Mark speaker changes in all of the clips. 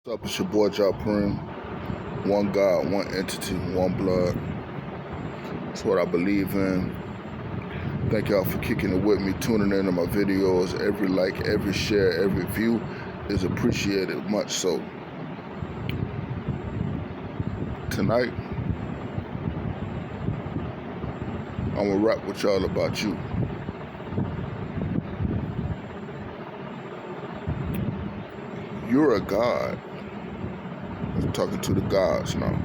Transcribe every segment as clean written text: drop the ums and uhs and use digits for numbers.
Speaker 1: What's up? It's your boy Jah'Preme. One God, one entity, one blood. That's what I believe in. Thank y'all for kicking it with me, tuning in to my videos. Every like, every share, every view is appreciated, much so. Tonight, I'm gonna rap with y'all about you. You're a God. I'm talking to the gods now.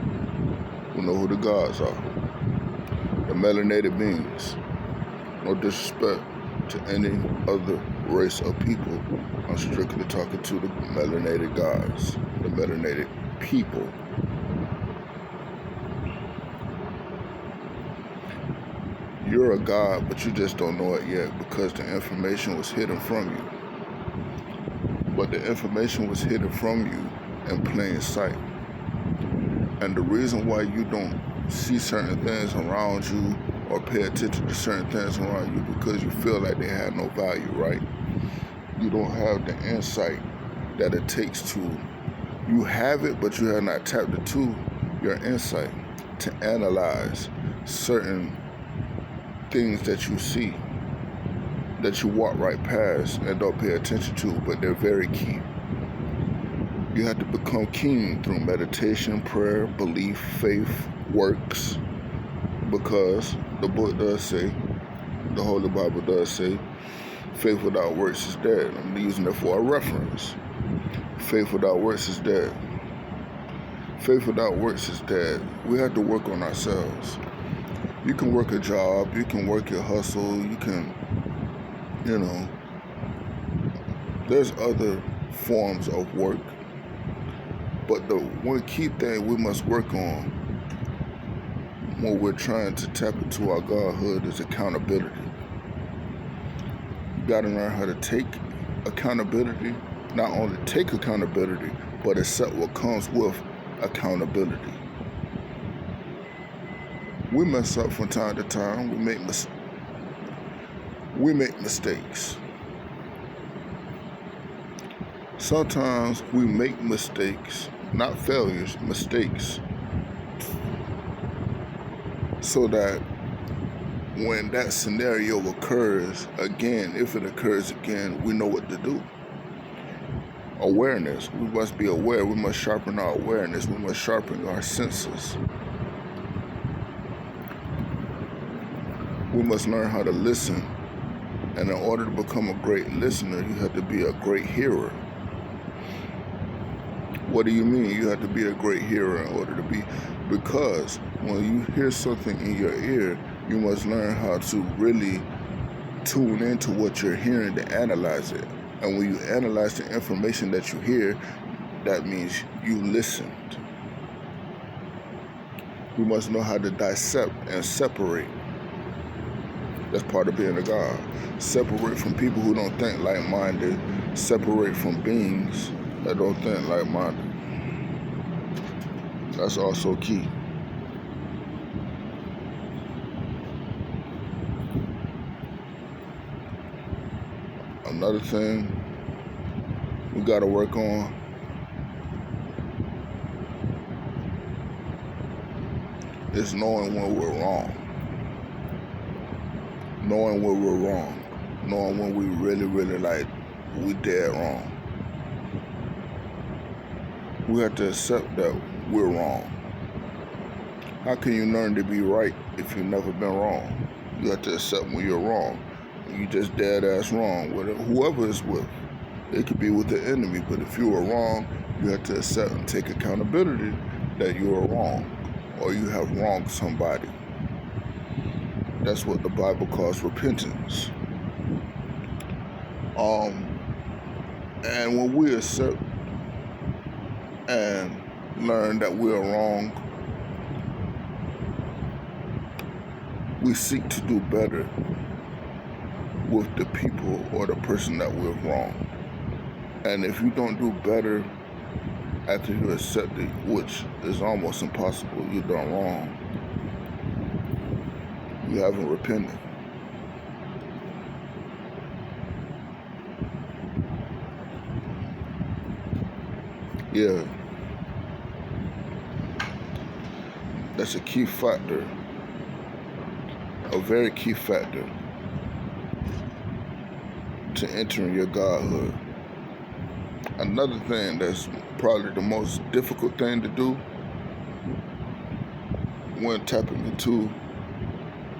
Speaker 1: We know who the gods are. The melanated beings. No disrespect to any other race of people. I'm strictly talking to the melanated gods, the melanated people. You're a god, but you just don't know it yet because the information was hidden from you. But the information was hidden from you in plain sight. And the reason why you don't see certain things around you or pay attention to certain things around you because you feel like they have no value, right? You don't have the insight that it takes to, you have it, but you have not tapped into your insight to analyze certain things that you see, that you walk right past and don't pay attention to, but they're very key. You have to become keen through meditation, prayer, belief, faith, works, because the book does say, the Holy Bible does say, faith without works is dead. I'm using it for a reference. Faith without works is dead. Faith without works is dead. We have to work on ourselves. You can work a job, you can work your hustle, you can, there's other forms of work. But the one key thing we must work on when we're trying to tap into our godhood is accountability. You gotta learn how to take accountability, not only take accountability, but accept what comes with accountability. We mess up from time to time. We make mistakes. Sometimes we make mistakes, not failures, mistakes, so that when that scenario occurs again, if it occurs again, we know what to do. Awareness. We must be aware. We must sharpen our awareness. We must sharpen our senses. We must learn how to listen. And in order to become a great listener, you have to be a great hearer. What do you mean you have to be a great hearer in order to be? Because when you hear something in your ear, you must learn how to really tune into what you're hearing to analyze it. And when you analyze the information that you hear, that means you listened. We must know how to dissect and separate. That's part of being a God. Separate from people who don't think like-minded. Separate from beings that don't think like-minded. That's also key. Another thing we gotta work on is knowing when we're wrong. Knowing when we're wrong. Knowing when we really we dead wrong. We have to accept that we're wrong. How can you learn to be right if you've never been wrong? You have to accept when you're wrong. You just dead ass wrong with whoever it's with. It could be with the enemy, but if you were wrong, you have to accept and take accountability that you are wrong or you have wronged somebody. That's what the Bible calls repentance. And when we accept and learn that we are wrong, we seek to do better with the people or the person that we're wrong. And if you don't do better after you accept it, which is almost impossible, you're done wrong. You haven't repented. Yeah, that's a key factor, a very key factor to entering your godhood. Another thing that's probably the most difficult thing to do when tapping into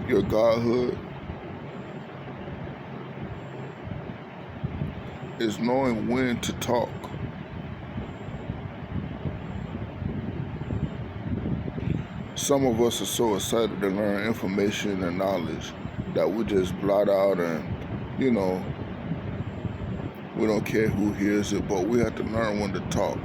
Speaker 1: your godhood is knowing when to talk. Some of us are so excited to learn information and knowledge that we just blot out and, we don't care who hears it, but we have to learn when to talk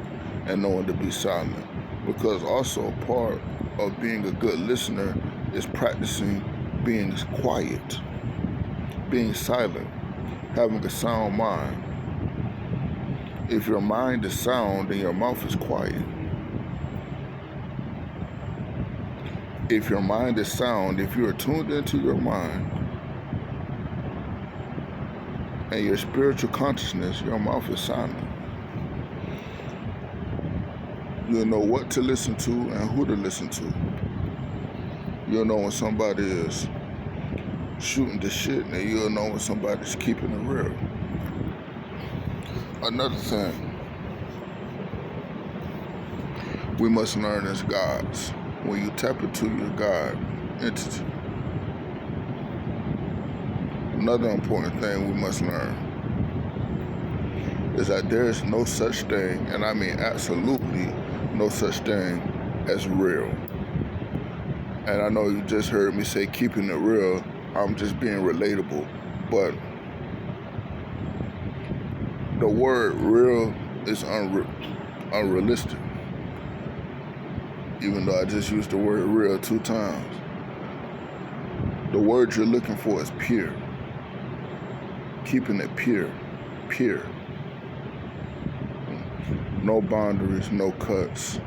Speaker 1: and know when to be silent. Because also part of being a good listener is practicing being quiet, being silent, having a sound mind. If your mind is sound, then your mouth is quiet. If your mind is sound, if you are tuned into your mind and your spiritual consciousness, your mouth is silent. You'll know what to listen to and who to listen to. You'll know when somebody is shooting the shit, and you'll know when somebody's keeping it real. Another thing we must learn as gods, when you tap into your God entity, another important thing we must learn is that there is no such thing, and I mean absolutely no such thing, as real. And I know you just heard me say keeping it real. I'm just being relatable. But the word real is unrealistic. Even though I just used the word real 2 times. The word you're looking for is pure. Keeping it pure. Pure. No boundaries, no cuts,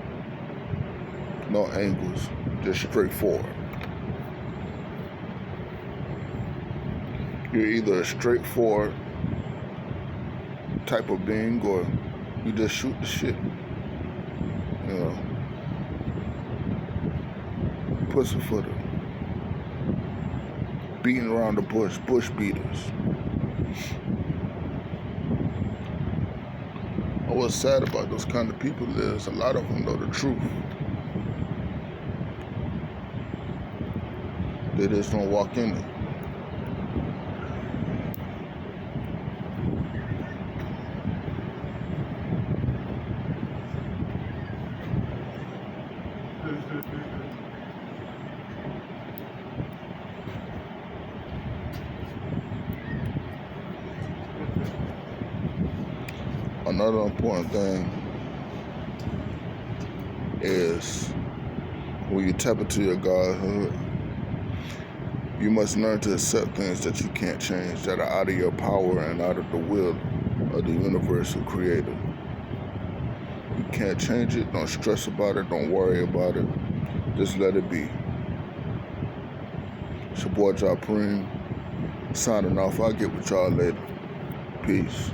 Speaker 1: no angles, just straightforward. You're either a straightforward type of being or you just shoot the shit. Pussyfooter. Beating around the bush beaters. What's sad about those kind of people is a lot of them know the truth. They just don't walk in it. Another important thing is when you tap into your godhood, you must learn to accept things that you can't change, that are out of your power and out of the will of the universal creator. You can't change it, don't stress about it, don't worry about it, just let it be. It's your boy Jah'Preme, signing off. I'll get with y'all later. Peace.